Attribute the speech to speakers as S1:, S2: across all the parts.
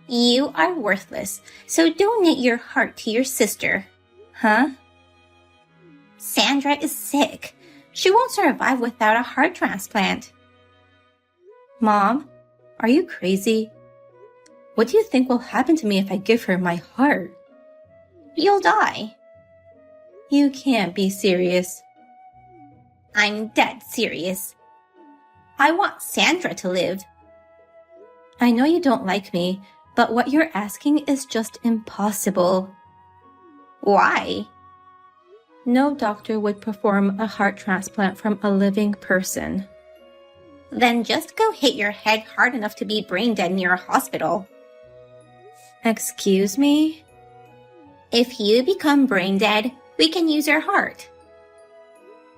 S1: You are worthless, so donate your heart to your sister.
S2: Huh?
S1: Sandra is sick. She won't survive without a heart transplant.
S2: Mom, are you crazy? What do you think will happen to me if I give her my heart?
S1: You'll die.
S2: You can't be serious.
S1: I'm dead serious. I want Sandra to live.
S2: I know you don't like me, but what you're asking is just impossible.
S1: Why?
S2: No doctor would perform a heart transplant from a living person.
S1: Then just go hit your head hard enough to be brain dead near a hospital.
S2: Excuse me?
S1: If you become brain dead, we can use your heart.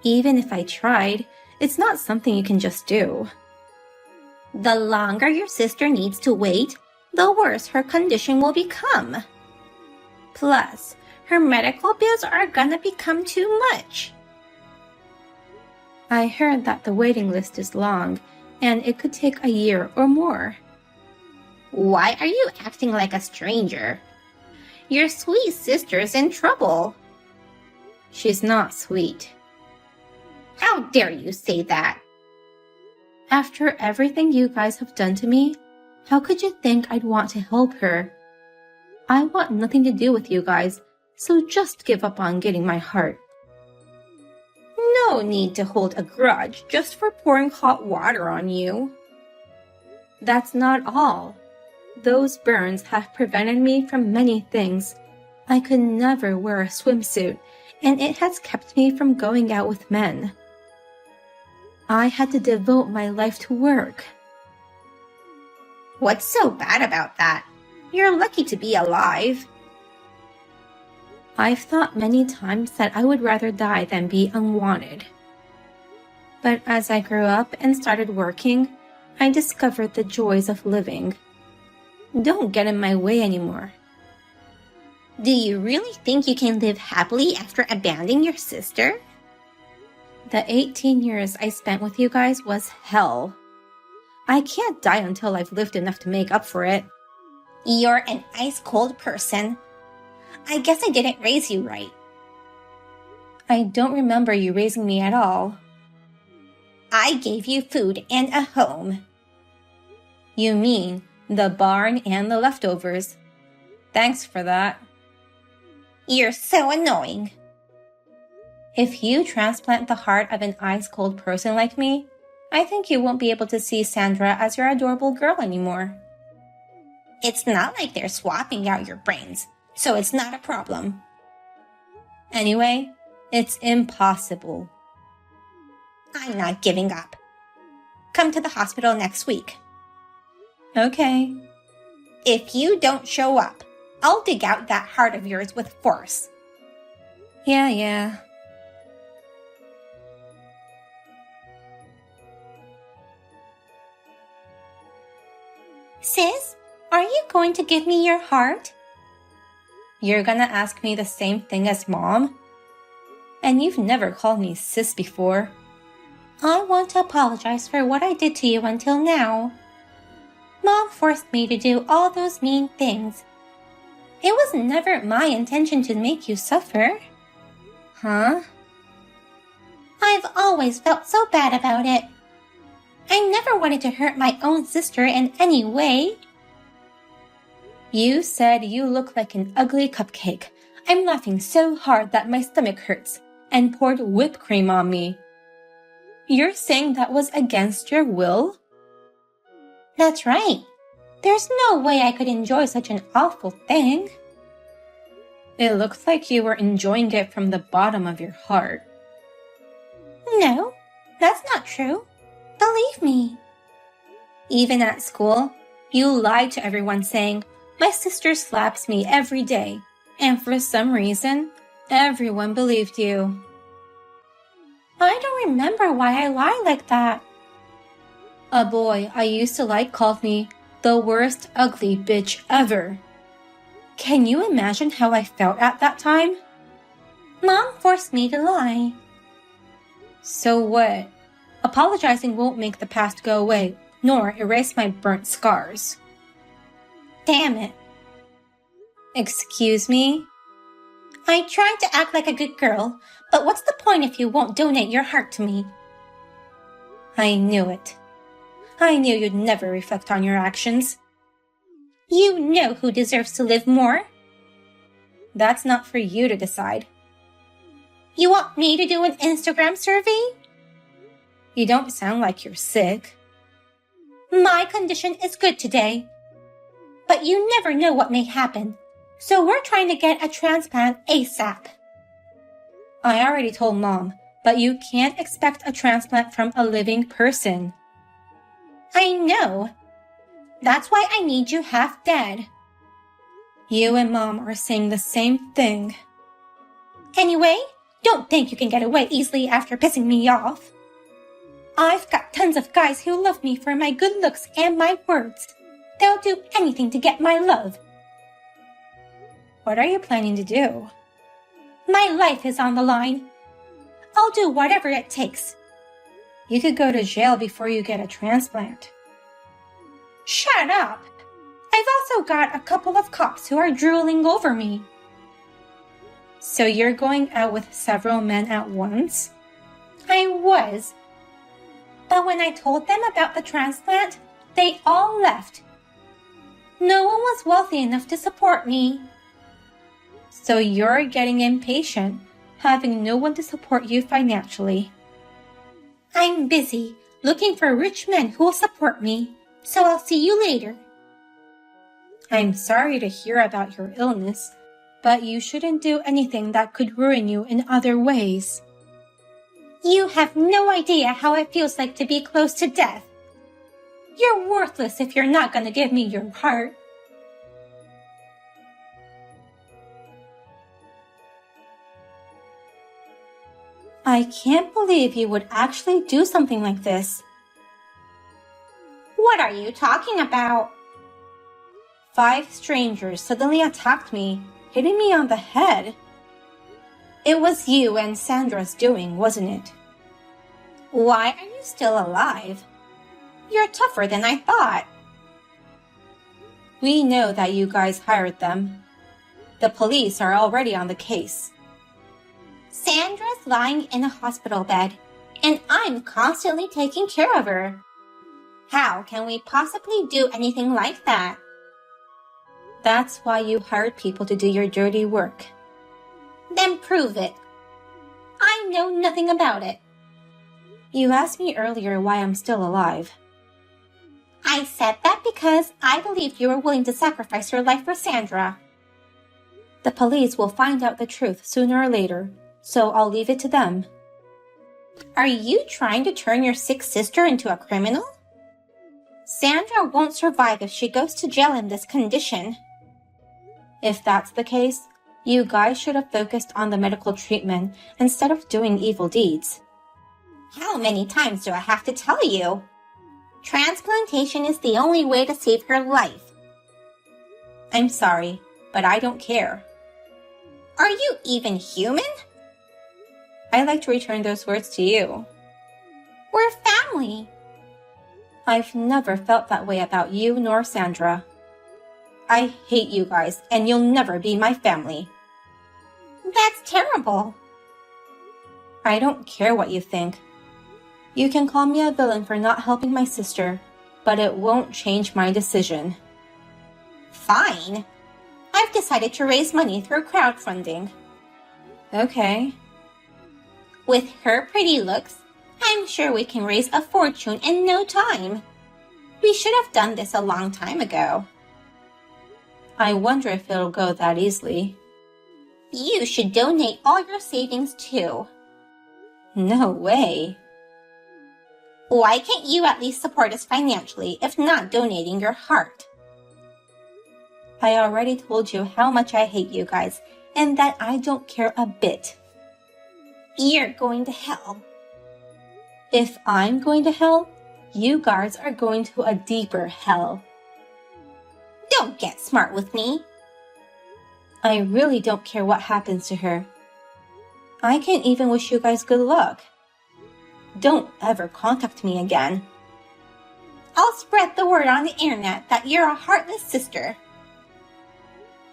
S2: Even if I tried, it's not something you can just do.
S1: The longer your sister needs to wait, the worse her condition will become. Plus, her medical bills are gonna become too much.
S2: I heard that the waiting list is long, and it could take a year or more.
S1: Why are you acting like a stranger? Your sweet sister's in trouble.
S2: She's not sweet.
S1: How dare you say that?
S2: After everything you guys have done to me, how could you think I'd want to help her? I want nothing to do with you guys, so just give up on getting my heart.
S1: No need to hold a grudge just for pouring hot water on you.
S2: That's not all. Those burns have prevented me from many things. I could never wear a swimsuit, and it has kept me from going out with men. I had to devote my life to work.
S1: What's so bad about that? You're lucky to be alive.
S2: I've thought many times that I would rather die than be unwanted. But as I grew up and started working, I discovered the joys of living. Don't get in my way anymore.
S1: Do you really think you can live happily after abandoning your sister?
S2: The 18 years I spent with you guys was hell. I can't die until I've lived enough to make up for it.
S1: You're an ice-cold person. I guess I didn't raise you right.
S2: I don't remember you raising me at all.
S1: I gave you food and a home.
S2: You mean the barn and the leftovers. Thanks for that.
S1: You're so annoying.
S2: If you transplant the heart of an ice-cold person like me, I think you won't be able to see Sandra as your adorable girl anymore.
S1: It's not like they're swapping out your brains, so it's not a problem.
S2: Anyway, it's impossible.
S1: I'm not giving up. Come to the hospital next week.
S2: Okay.
S1: If you don't show up, I'll dig out that heart of yours with force.
S2: Yeah.
S1: Sis, are you going to give me your heart?
S2: You're gonna ask me the same thing as Mom? And you've never called me sis before.
S1: I want to apologize for what I did to you until now. Mom forced me to do all those mean things. It was never my intention to make you suffer.
S2: Huh?
S1: I've always felt so bad about it. I never wanted to hurt my own sister in any way.
S2: You said you look like an ugly cupcake. I'm laughing so hard that my stomach hurts, and poured whipped cream on me. You're saying that was against your will?
S1: That's right. There's no way I could enjoy such an awful thing.
S2: It looked like you were enjoying it from the bottom of your heart.
S1: No, that's not true. Believe me.
S2: Even at school, you lied to everyone saying, "My sister slaps me every day." And for some reason, everyone believed you.
S1: I don't remember why I lied like that.
S2: A boy I used to like called me the worst ugly bitch ever. Can you imagine how I felt at that time?
S1: Mom forced me to lie.
S2: So what? Apologizing won't make the past go away, nor erase my burnt scars.
S1: damn it.
S2: Excuse me?
S1: I tried to act like a good girl, but what's the point if you won't donate your heart to me?
S2: I knew it. I knew you'd never reflect on your actions.
S1: You know who deserves to live more.
S2: That's not for you to decide.
S1: You want me to do an Instagram survey?
S2: You don't sound like you're sick.
S1: My condition is good today. But you never know what may happen, so we're trying to get a transplant ASAP.
S2: I already told Mom, but you can't expect a transplant from a living person.
S1: I know. That's why I need you half dead.
S2: You and Mom are saying the same thing.
S1: Anyway, don't think you can get away easily after pissing me off. I've got tons of guys who love me for my good looks and my words. They'll do anything to get my love.
S2: What are you planning to do?
S1: My life is on the line. I'll do whatever it takes.
S2: You could go to jail before you get a transplant.
S1: Shut up! I've also got a couple of cops who are drooling over me.
S2: So you're going out with several men at once?
S1: I was. But when I told them about the transplant, they all left. No one was wealthy enough to support me.
S2: So you're getting impatient, having no one to support you financially.
S1: I'm busy looking for rich men who will support me, so I'll see you later.
S2: I'm sorry to hear about your illness, but you shouldn't do anything that could ruin you in other ways.
S1: You have no idea how it feels like to be close to death. You're worthless if you're not going to give me your heart.
S2: I can't believe you would actually do something like this.
S1: What are you talking about?
S2: 5 strangers suddenly attacked me, hitting me on the head. It was you and Sandra's doing, wasn't it?
S1: Why are you still alive? You're tougher than I thought.
S2: We know that you guys hired them. The police are already on the case.
S1: Sandra's lying in a hospital bed, and I'm constantly taking care of her. How can we possibly do anything like that?
S2: That's why you hired people to do your dirty work.
S1: Then prove it. I know nothing about it.
S2: You asked me earlier why I'm still alive.
S1: I said that because I believed you were willing to sacrifice your life for Sandra.
S2: The police will find out the truth sooner or later, so I'll leave it to them.
S1: Are you trying to turn your sick sister into a criminal? Sandra won't survive if she goes to jail in this condition.
S2: If that's the case, you guys should have focused on the medical treatment instead of doing evil deeds.
S1: How many times do I have to tell you? Transplantation is the only way to save her life.
S2: I'm sorry, but I don't care.
S1: Are you even human?
S2: I'd like to return those words to you.
S1: We're family.
S2: I've never felt that way about you nor Sandra. I hate you guys, and you'll never be my family.
S1: That's terrible.
S2: I don't care what you think. You can call me a villain for not helping my sister, but it won't change my decision.
S1: Fine. I've decided to raise money through crowdfunding.
S2: Okay.
S1: With her pretty looks, I'm sure we can raise a fortune in no time. We should have done this a long time ago.
S2: I wonder if it'll go that easily.
S1: You should donate all your savings too.
S2: No way.
S1: Why can't you at least support us financially if not donating your heart?
S2: I already told you how much I hate you guys and that I don't care a bit.
S1: You're going to hell.
S2: If I'm going to hell, you guys are going to a deeper hell.
S1: Don't get smart with me.
S2: I really don't care what happens to her. I can't even wish you guys good luck. Don't ever contact me again.
S1: I'll spread the word on the internet that you're a heartless sister.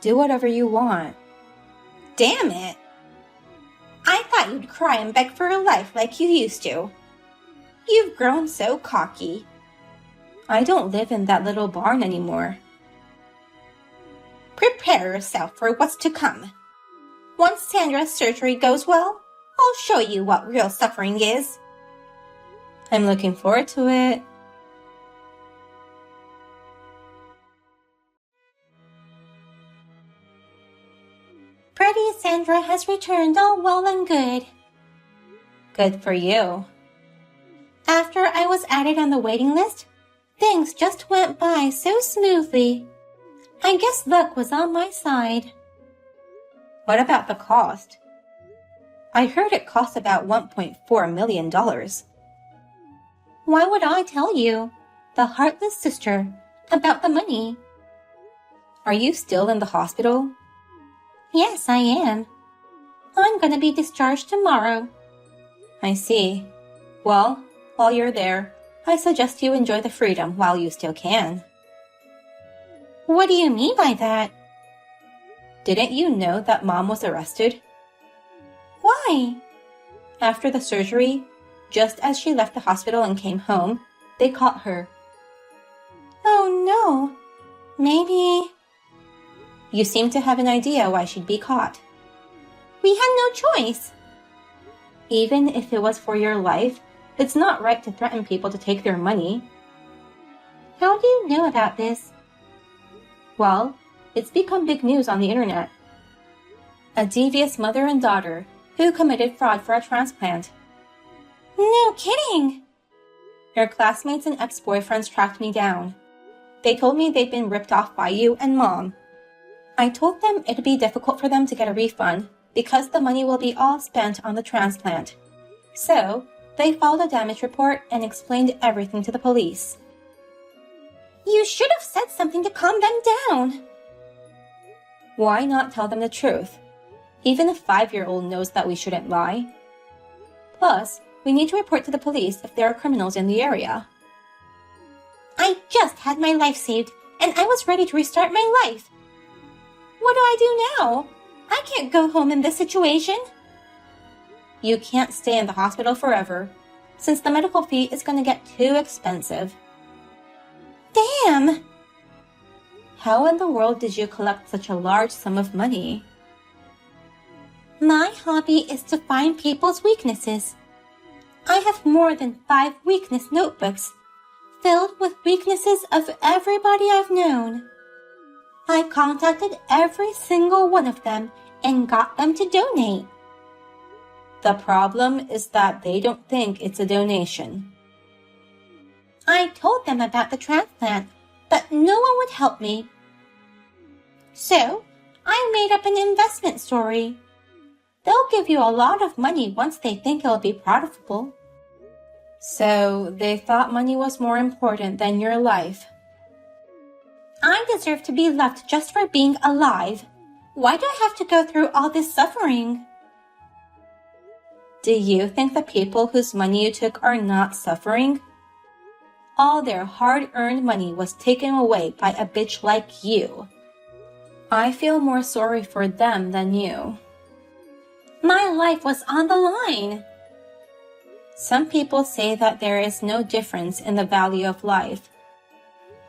S2: Do whatever you want.
S1: Damn it! I thought you'd cry and beg for a life like you used to. You've grown so cocky.
S2: I don't live in that little barn anymore.
S1: Prepare yourself for what's to come. Once Sandra's surgery goes well, I'll show you what real suffering is.
S2: I'm looking forward to it.
S1: Pretty Sandra has returned all well and good.
S2: Good for you.
S1: After I was added on the waiting list, things just went by so smoothly. I guess luck was on my side.
S2: What about the cost? I heard it cost about $1.4 million.
S1: Why would I tell you, the heartless sister, about the money?
S2: Are you still in the hospital?
S1: Yes, I am. I'm gonna be discharged tomorrow.
S2: I see. Well, while you're there, I suggest you enjoy the freedom while you still can.
S1: What do you mean by that?
S2: Didn't you know that Mom was arrested?
S1: Why?
S2: After the surgery, just as she left the hospital and came home, they caught her.
S1: Oh no. Maybe...
S2: You seem to have an idea why she'd be caught.
S1: We had no choice.
S2: Even if it was for your life, it's not right to threaten people to take their money.
S1: How do you know about this?
S2: Well, it's become big news on the internet. A devious mother and daughter who committed fraud for a transplant.
S1: No kidding!
S2: Your classmates and ex-boyfriends tracked me down. They told me they'd been ripped off by you and Mom. I told them it'd be difficult for them to get a refund because the money will be all spent on the transplant. So, they filed a damage report and explained everything to the police.
S1: You should have said something to calm them down.
S2: Why not tell them the truth? Even a 5-year-old knows that we shouldn't lie. Plus, we need to report to the police if there are criminals in the area.
S1: I just had my life saved, and I was ready to restart my life. What do I do now? I can't go home in this situation.
S2: You can't stay in the hospital forever, since the medical fee is going to get too expensive.
S1: Damn!
S2: How in the world did you collect such a large sum of money?
S1: My hobby is to find people's weaknesses. I have more than 5 weakness notebooks, filled with weaknesses of everybody I've known. I contacted every single one of them and got them to donate.
S2: The problem is that they don't think it's a donation.
S1: I told them about the transplant, but no one would help me. So, I made up an investment story. They'll give you a lot of money once they think it'll be profitable.
S2: So, they thought money was more important than your life.
S1: I deserve to be loved just for being alive. Why do I have to go through all this suffering?
S2: Do you think the people whose money you took are not suffering? All their hard-earned money was taken away by a bitch like you. I feel more sorry for them than you.
S1: My life was on the line.
S2: Some people say that there is no difference in the value of life.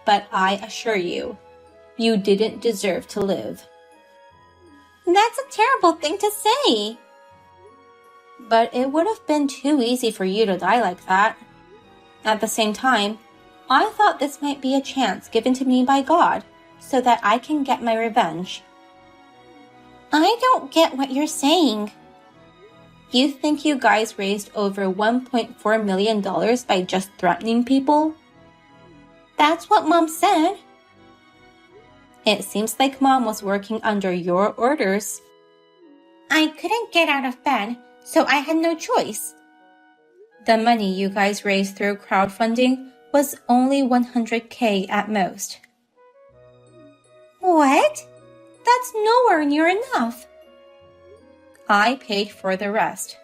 S2: But I assure you, you didn't deserve to live.
S1: That's a terrible thing to say.
S2: But it would have been too easy for you to die like that. At the same time, I thought this might be a chance given to me by God so that I can get my revenge.
S1: I don't get what you're saying.
S2: You think you guys raised over $1.4 million by just threatening people?
S1: That's what Mom said.
S2: It seems like Mom was working under your orders.
S1: I couldn't get out of bed, so I had no choice.
S2: The money you guys raised through crowdfunding was only $100K at most.
S1: What? That's nowhere near enough.
S2: I paid for the rest.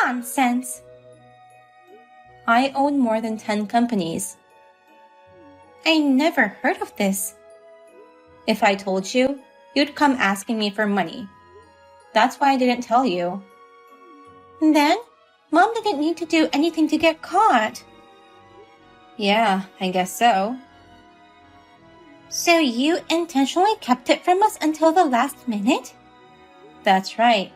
S1: Nonsense.
S2: I own more than 10 companies.
S1: I never heard of this.
S2: If I told you, you'd come asking me for money. That's why I didn't tell you.
S1: Then, Mom didn't need to do anything to get caught.
S2: Yeah, I guess so.
S1: So you intentionally kept it from us until the last minute?
S2: That's right.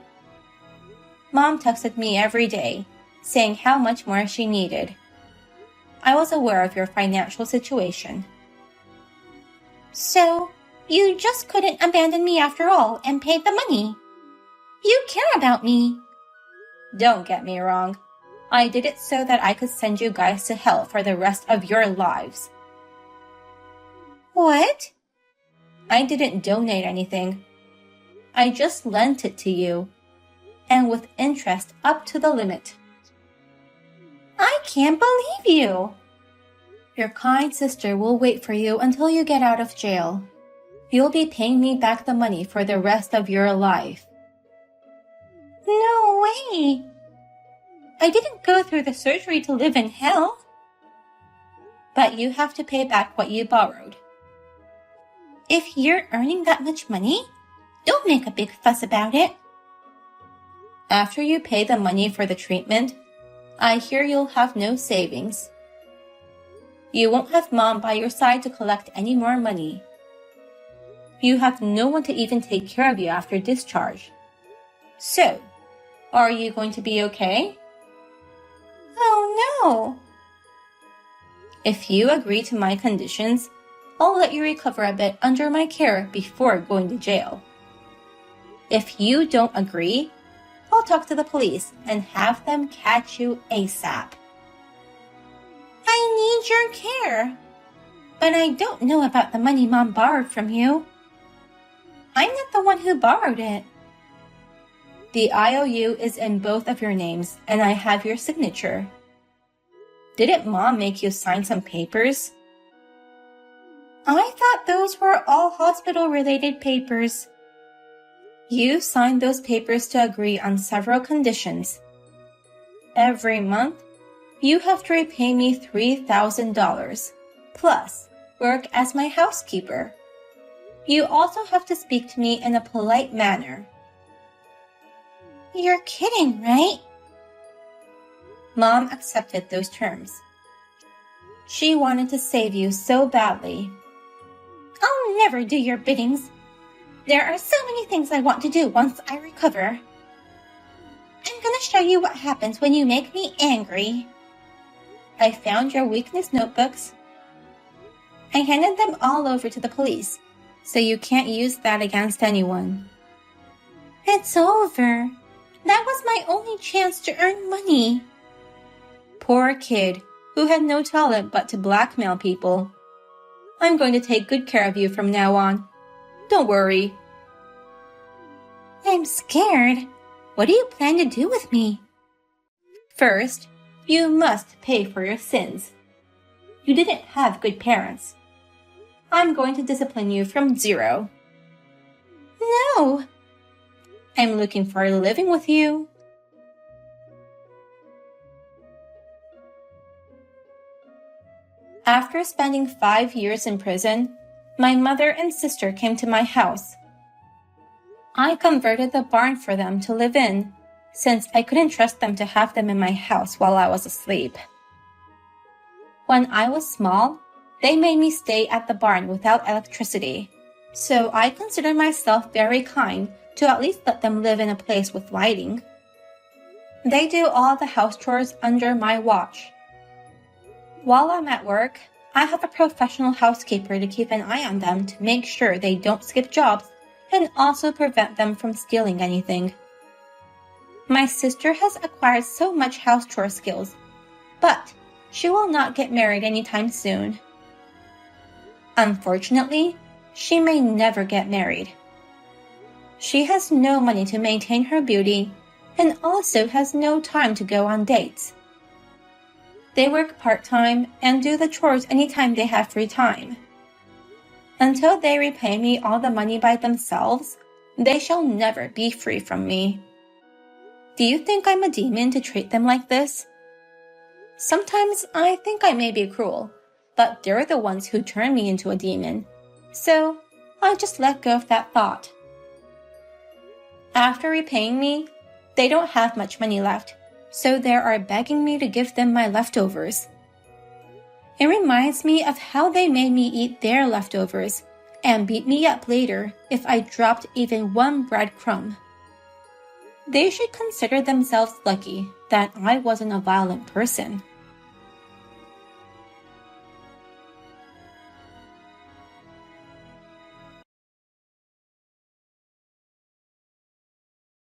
S2: Mom texted me every day, saying how much more she needed. I was aware of your financial situation.
S1: So, you just couldn't abandon me after all and paid the money. You care about me.
S2: Don't get me wrong. I did it so that I could send you guys to hell for the rest of your lives.
S1: What?
S2: I didn't donate anything. I just lent it to you, and with interest up to the limit.
S1: I can't believe you.
S2: Your kind sister will wait for you until you get out of jail. You'll be paying me back the money for the rest of your life.
S1: No way. I didn't go through the surgery to live in hell.
S2: But you have to pay back what you borrowed.
S1: If you're earning that much money, don't make a big fuss about it.
S2: After you pay the money for the treatment, I hear you'll have no savings. You won't have Mom by your side to collect any more money. You have no one to even take care of you after discharge. So, are you going to be okay?
S1: Oh no!
S2: If you agree to my conditions, I'll let you recover a bit under my care before going to jail. If you don't agree, I'll talk to the police and have them catch you ASAP.
S1: I need your care, but I don't know about the money Mom borrowed from you. I'm not the one who borrowed it.
S2: The IOU is in both of your names, and I have your signature. Didn't Mom make you sign some papers?
S1: I thought those were all hospital-related papers.
S2: You signed those papers to agree on several conditions. Every month, you have to repay me $3,000, plus work as my housekeeper. You also have to speak to me in a polite manner.
S1: You're kidding, right?
S2: Mom accepted those terms. She wanted to save you so badly.
S1: I'll never do your biddings. There are so many things I want to do once I recover. I'm gonna show you what happens when you make me angry.
S2: I found your weakness notebooks. I handed them all over to the police, so you can't use that against anyone.
S1: It's over. That was my only chance to earn money.
S2: Poor kid, who had no talent but to blackmail people. I'm going to take good care of you from now on. Don't worry.
S1: I'm scared. What do you plan to do with me?
S2: First, you must pay for your sins. You didn't have good parents. I'm going to discipline you from zero.
S1: No.
S2: I'm looking forward to living with you. After spending 5 years in prison, my mother and sister came to my house. I converted the barn for them to live in, since I couldn't trust them to have them in my house while I was asleep. When I was small, they made me stay at the barn without electricity, so I consider myself very kind to at least let them live in a place with lighting. They do all the house chores under my watch. While I'm at work, I have a professional housekeeper to keep an eye on them to make sure they don't skip jobs and also prevent them from stealing anything. My sister has acquired so much house chore skills, but she will not get married anytime soon. Unfortunately, she may never get married. She has no money to maintain her beauty and also has no time to go on dates. They work part-time and do the chores anytime they have free time. Until they repay me all the money by themselves, they shall never be free from me. Do you think I'm a demon to treat them like this? Sometimes I think I may be cruel, but they're the ones who turn me into a demon. So, I just let go of that thought. After repaying me, they don't have much money left, so they are begging me to give them my leftovers. It reminds me of how they made me eat their leftovers and beat me up later if I dropped even one breadcrumb. They should consider themselves lucky that I wasn't a violent person.